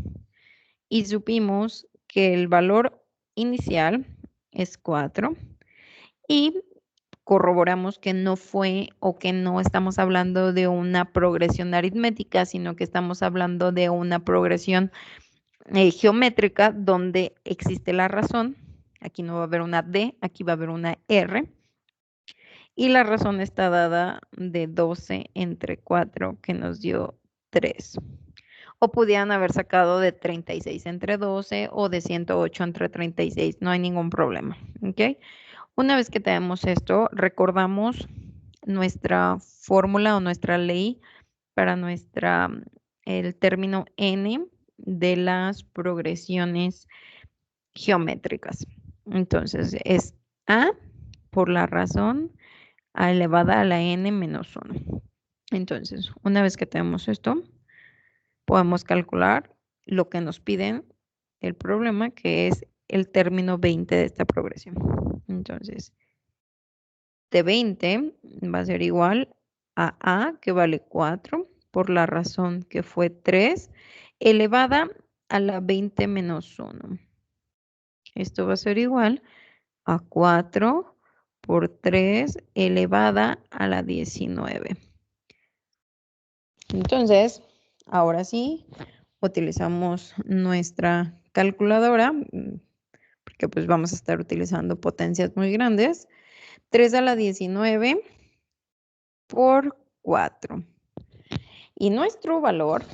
y supimos que el valor inicial es 4 y corroboramos que no fue o que no estamos hablando de una progresión aritmética, sino que estamos hablando de una progresión geométrica donde existe la razón Aquí no va a haber una D, aquí va a haber una R. Y la razón está dada de 12 entre 4, que nos dio 3. O pudieran haber sacado de 36 entre 12 o de 108 entre 36. No hay ningún problema. ¿Ok? Una vez que tenemos esto, recordamos nuestra fórmula o nuestra ley para el término n de las progresiones geométricas. Entonces, es a por la razón a elevada a la n menos 1. Entonces, una vez que tenemos esto, podemos calcular lo que nos piden el problema, que es el término 20 de esta progresión. Entonces, de 20 va a ser igual a, que vale 4, por la razón que fue 3, elevada a la 20 menos 1. Esto va a ser igual a 4 por 3 elevada a la 19. Entonces, ahora sí, utilizamos nuestra calculadora, porque pues vamos a estar utilizando potencias muy grandes. 3 a la 19 por 4. Y nuestro valor,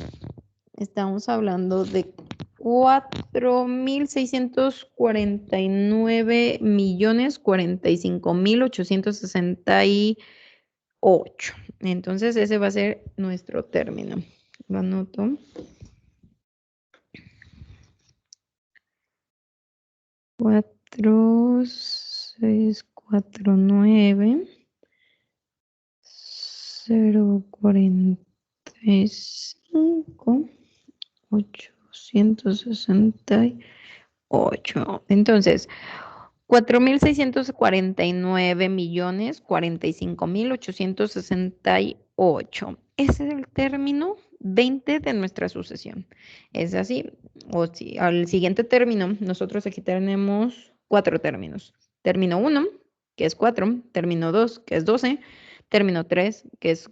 estamos hablando de 4.649.045.868. Entonces ese va a ser nuestro término. Lo anoto. 4.649.045.868. Entonces, 4.649.045.868. Ese es el término 20 de nuestra sucesión. Es así. O si al siguiente término, nosotros aquí tenemos 4 términos. Término 1, que es 4. Término 2, que es 12. Término 3, que es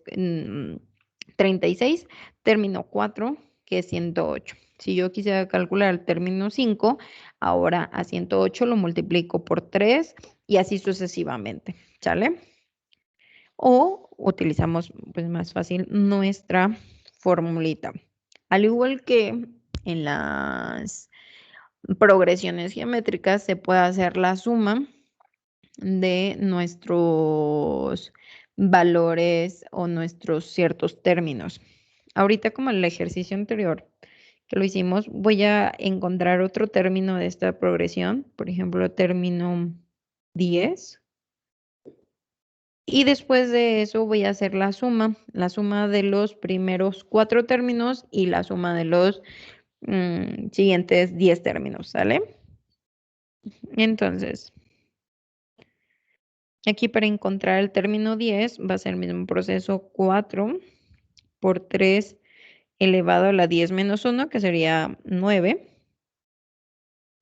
36. Término 4, que es 108. Si yo quisiera calcular el término 5, ahora a 108 lo multiplico por 3 y así sucesivamente, ¿sale? O utilizamos, pues más fácil, nuestra formulita. Al igual que en las progresiones geométricas, se puede hacer la suma de nuestros valores o nuestros ciertos términos. Ahorita, como en el ejercicio anterior que lo hicimos, voy a encontrar otro término de esta progresión, por ejemplo, término 10. Y después de eso voy a hacer la suma de los primeros 4 términos y la suma de los siguientes 10 términos, ¿sale? Entonces, aquí para encontrar el término 10 va a ser el mismo proceso, 4 por 3 elevado a la 10 menos 1, que sería 9.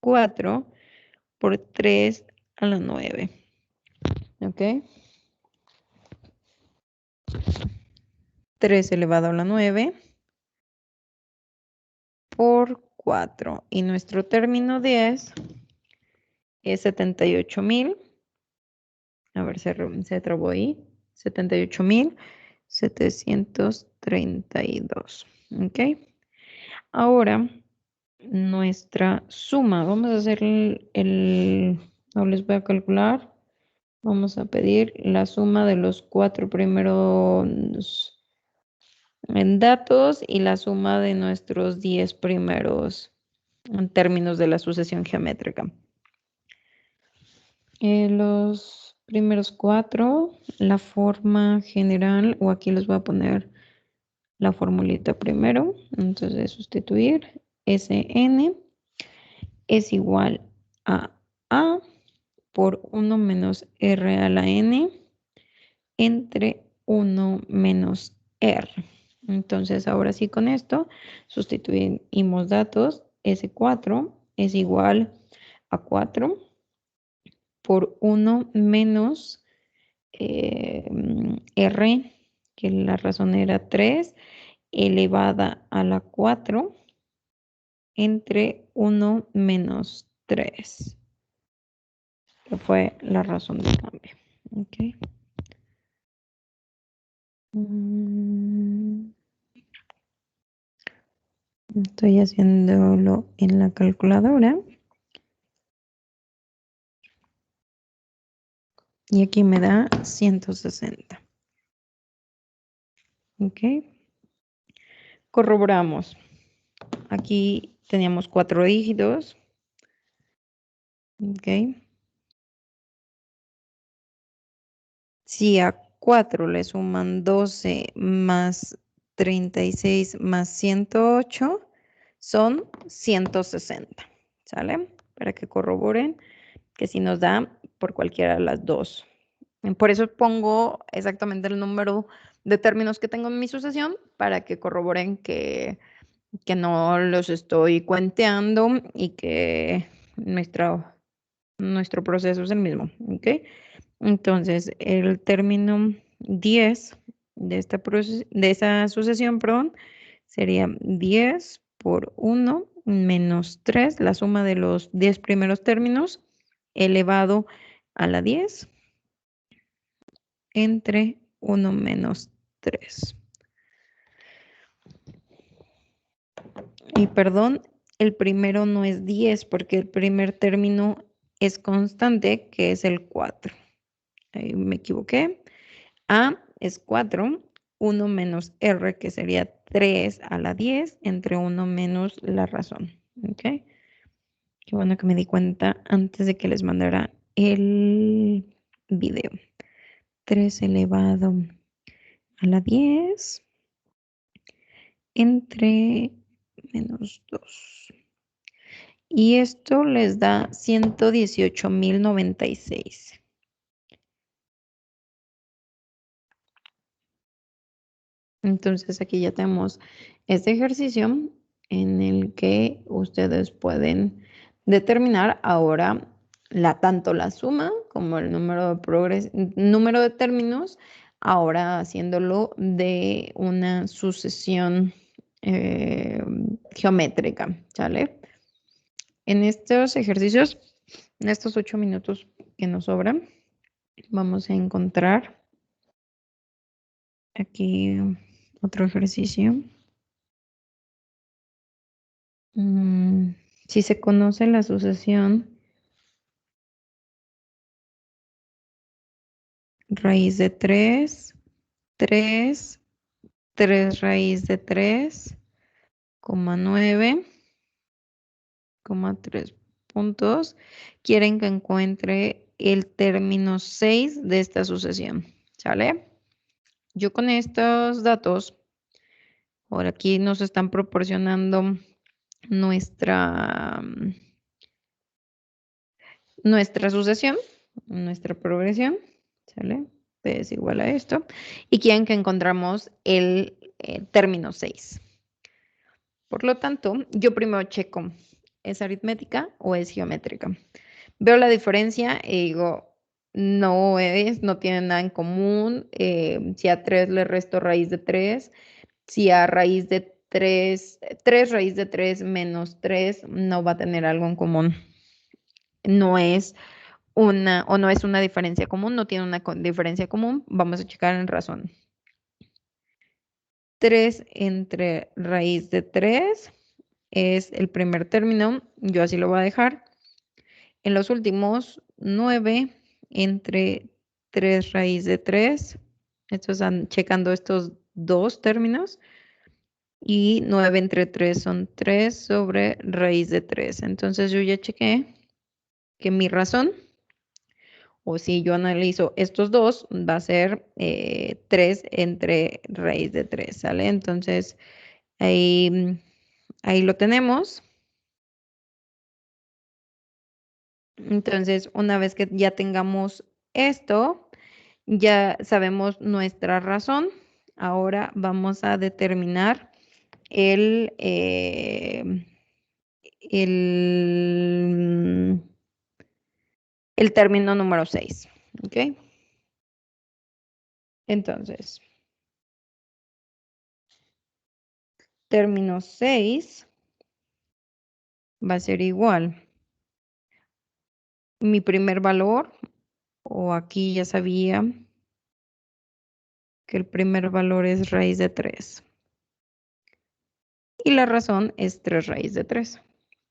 4 por 3 a la 9. ¿Ok? 3 elevado a la 9 por 4. Y nuestro término 10 es 78,000. A ver, se trabó ahí. 78,732. ¿Ok? Ahora, nuestra suma. Vamos a hacer no les voy a calcular. Vamos a pedir la suma de los 4 primeros en datos y la suma de nuestros 10 primeros en términos de la sucesión geométrica. Los primeros 4, la forma general, o aquí les voy a poner la formulita primero. Entonces, sustituir Sn es igual a por 1 menos R a la N entre 1 menos R. Entonces, ahora sí con esto sustituimos datos. S4 es igual a 4 por 1 menos R, que la razón era 3, elevada a la 4 entre 1 menos 3. que fue la razón del cambio. Ok. Estoy haciéndolo en la calculadora. Y aquí me da 160. Ok. Corroboramos. Aquí teníamos 4 dígitos. Ok. Si a 4 le suman 12 más 36 más 108, son 160. ¿Sale? Para que corroboren que si nos da por cualquiera de las dos. Por eso pongo exactamente el número de términos que tengo en mi sucesión para que corroboren que no los estoy cuenteando y que nuestro proceso es el mismo. ¿Ok? Entonces, el término 10 de esa sucesión, perdón, sería 10 por 1 menos 3, la suma de los 10 primeros términos, elevado a la 10 entre 1 menos 3. Y perdón, el primero no es 10 porque el primer término es constante, que es el 4. Ahí me equivoqué. A es 4, 1 menos R, que sería 3 a la 10, entre 1 menos la razón. ¿Ok? Qué bueno que me di cuenta antes de que les mandara el video. 3 elevado a la 10 entre menos 2. Y esto les da 118.096. Entonces aquí ya tenemos este ejercicio en el que ustedes pueden determinar ahora tanto la suma como el número de términos, ahora haciéndolo de una sucesión geométrica, ¿sale? En estos ejercicios, en estos 8 minutos que nos sobran, vamos a encontrar aquí otro ejercicio. Si se conoce la sucesión raíz de 3, 3, 3 raíz de 3, 9, 3 puntos, quieren que encuentre el término 6 de esta sucesión, ¿sale? Yo con estos datos, por aquí nos están proporcionando nuestra sucesión, nuestra progresión, ¿sale? P es igual a esto. Y quieren que encontramos el término 6. Por lo tanto, yo primero checo, ¿es aritmética o es geométrica? Veo la diferencia y digo, no tiene nada en común. Si a 3 le resto raíz de 3, si a raíz de 3 raíz de 3 menos 3 no va a tener algo en común. No es una diferencia común, no tiene una diferencia común, vamos a checar en razón. 3 entre raíz de 3 es el primer término, yo así lo voy a dejar. En los últimos, 9 entre 3 raíz de 3, estos están checando estos dos términos, y 9 entre 3 son 3 sobre raíz de 3. Entonces yo ya chequé que mi razón, o si yo analizo estos dos, va a ser 3 entre raíz de 3, ¿sale? Entonces, ahí lo tenemos. Entonces, una vez que ya tengamos esto, ya sabemos nuestra razón. Ahora vamos a determinar el término número 6. ¿Ok? Entonces, término 6 va a ser igual mi primer valor, o aquí ya sabía que el primer valor es raíz de 3. Y la razón es 3 raíz de 3.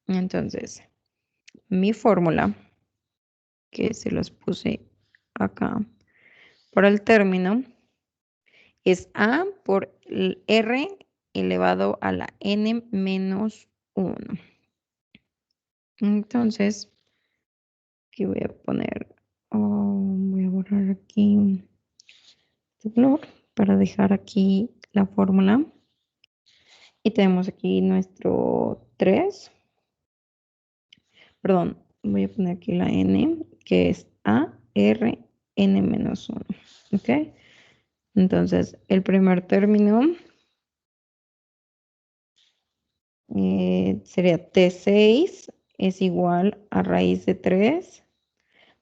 Entonces, mi fórmula, que se las puse acá, para el término, es A por el R elevado a la N menos 1. Entonces, aquí voy a poner, voy a borrar aquí este valor para dejar aquí la fórmula. Y tenemos aquí nuestro 3. Perdón, voy a poner aquí la N, que es A, R, N menos 1. ¿Ok? Entonces, el primer término sería T6 es igual a raíz de 3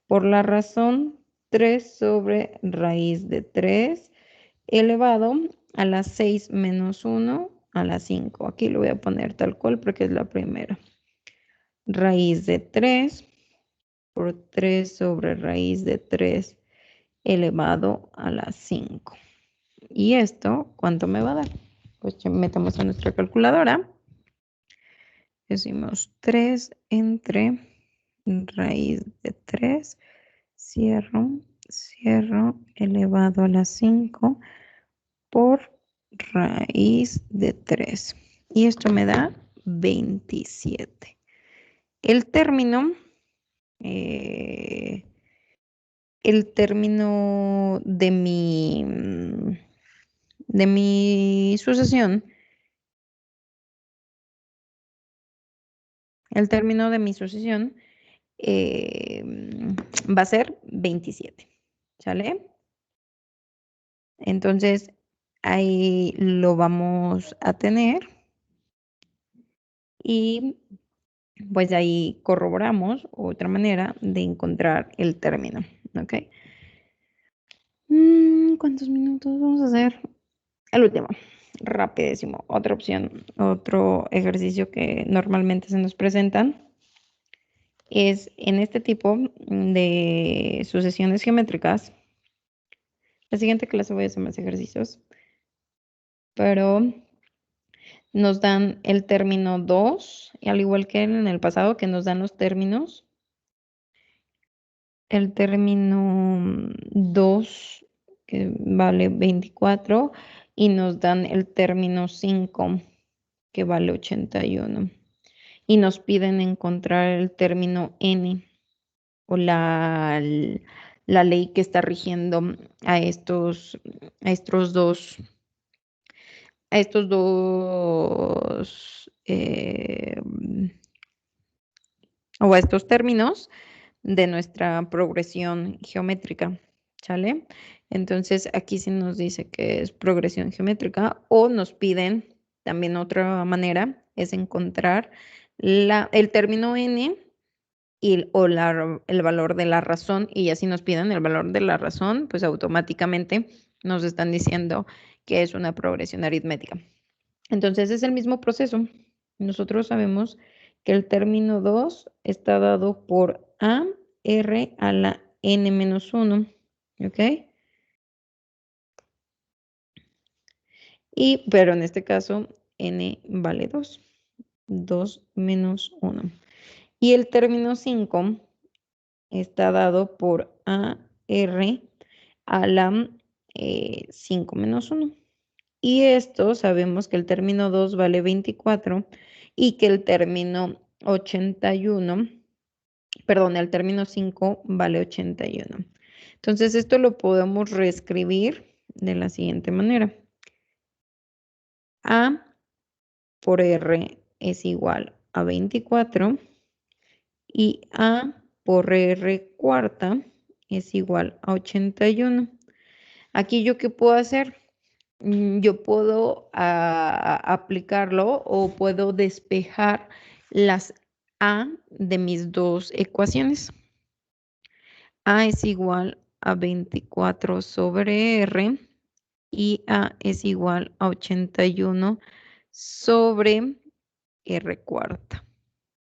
por la razón 3 sobre raíz de 3 elevado a la 6 menos 1 a la 5. Aquí lo voy a poner tal cual porque es la primera. Raíz de 3 por 3 sobre raíz de 3 elevado a la 5. ¿Y esto cuánto me va a dar? Pues metemos a nuestra calculadora. Decimos 3 entre raíz de 3, cierro, elevado a la 5 por raíz de 3. Y esto me da 27. El término de mi sucesión, va a ser 27, ¿sale? Entonces, ahí lo vamos a tener y pues ahí corroboramos otra manera de encontrar el término, ¿ok? ¿Cuántos minutos vamos a hacer? El último, rapidísimo. Otra opción, otro ejercicio que normalmente se nos presentan es en este tipo de sucesiones geométricas. La siguiente clase voy a hacer más ejercicios, pero nos dan el término 2, y al igual que en el pasado que nos dan los términos, el término 2 que vale 24 y nos dan el término 5 que vale 81. Y nos piden encontrar el término n o la ley que está rigiendo a estos dos o a estos términos de nuestra progresión geométrica, ¿sale? Entonces aquí sí nos dice que es progresión geométrica, o nos piden también otra manera, es encontrar el término n o el valor de la razón, y así nos piden el valor de la razón, pues automáticamente nos están diciendo que es una progresión aritmética. Entonces es el mismo proceso. Nosotros sabemos que el término 2 está dado por a r a la n menos 1, ¿ok? Pero en este caso n vale 2, 2 menos 1. Y el término 5 está dado por a r a la 5 menos 1. Y esto sabemos que el término 2 vale 24 y que el término 81, perdón, el término 5 vale 81. Entonces esto lo podemos reescribir de la siguiente manera. A por R es igual a 24 y A por R cuarta es igual a 81. Aquí yo qué puedo hacer? Yo puedo aplicarlo o puedo despejar las A de mis dos ecuaciones. A es igual a 24 sobre R y A es igual a 81 sobre R cuarta.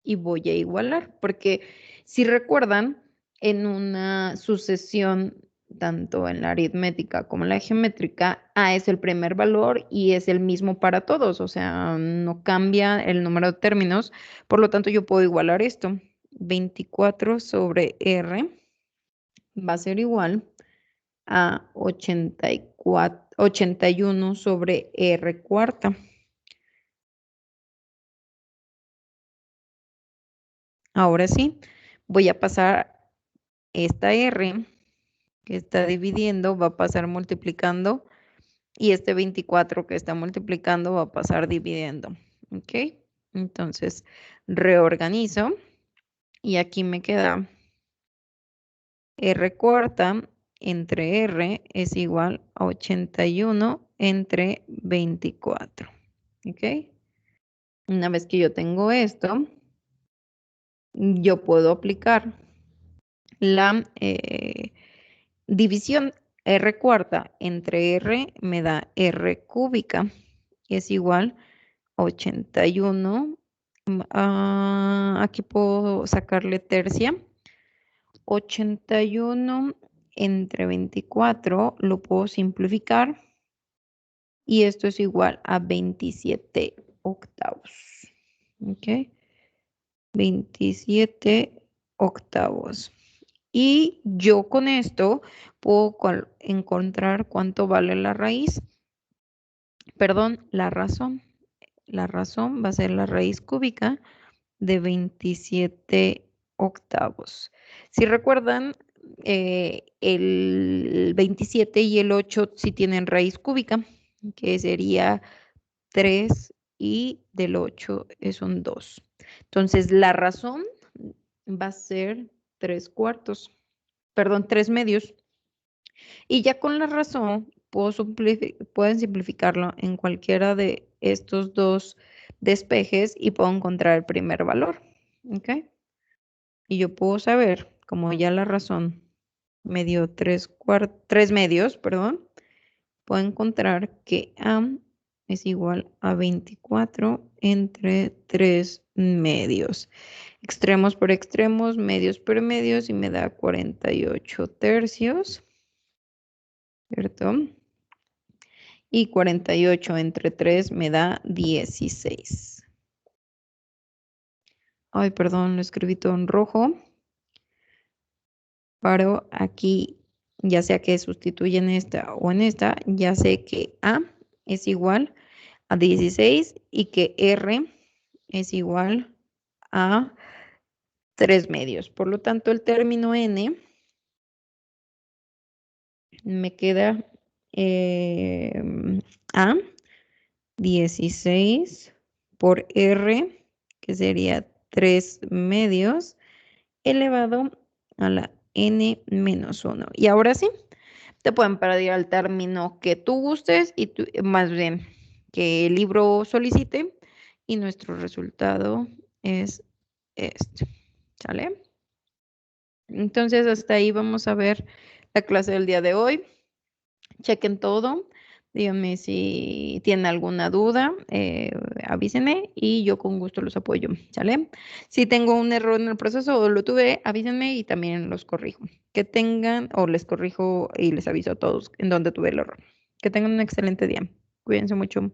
Y voy a igualar, porque si recuerdan, en una sucesión, tanto en la aritmética como en la geométrica, A es el primer valor y es el mismo para todos, o sea, no cambia el número de términos, por lo tanto yo puedo igualar esto. 24 sobre R va a ser igual a 81 sobre R cuarta. Ahora sí, voy a pasar esta R que está dividiendo, va a pasar multiplicando, y este 24 que está multiplicando va a pasar dividiendo. ¿Ok? Entonces, reorganizo y aquí me queda R cuarta entre R es igual a 81 entre 24. ¿Ok? Una vez que yo tengo esto, yo puedo aplicar la división. R cuarta entre R me da R cúbica, es igual a 81. Aquí puedo sacarle tercia. 81 entre 24 lo puedo simplificar y esto es igual a 27 octavos. ¿Ok? 27 octavos. Y yo con esto puedo encontrar cuánto vale la raíz. Perdón, la razón. La razón va a ser la raíz cúbica de 27 octavos. Si recuerdan, el 27 y el 8 sí tienen raíz cúbica, que sería 3 y del 8 es un 2. Entonces, la razón va a ser 3 cuartos, perdón, 3 medios. Y ya con la razón pueden simplificarlo en cualquiera de estos dos despejes y puedo encontrar el primer valor. ¿Ok? Y yo puedo saber, como ya la razón me dio 3 medios, perdón, puedo encontrar que A es igual a 24 entre 3 medios. Extremos por extremos, medios por medios y me da 48 tercios, ¿cierto? Y 48 entre 3 me da 16. Ay, perdón, lo escribí todo en rojo. Pero aquí, ya sea que sustituyen esta o en esta, ya sé que A es igual a 16 y que R es igual a 3 medios. Por lo tanto, el término N me queda A 16 por R, que sería 3 medios, elevado a la N menos 1. Y ahora sí, te pueden pedir al término que tú gustes y más bien que el libro solicite y nuestro resultado es este. ¿Sale? Entonces hasta ahí vamos a ver la clase del día de hoy. Chequen todo. Díganme si tienen alguna duda, avísenme y yo con gusto los apoyo, ¿sale? Si tengo un error en el proceso o lo tuve, avísenme y también los corrijo. Que tengan, o les corrijo y les aviso a todos en donde tuve el error. Que tengan un excelente día. Cuídense mucho.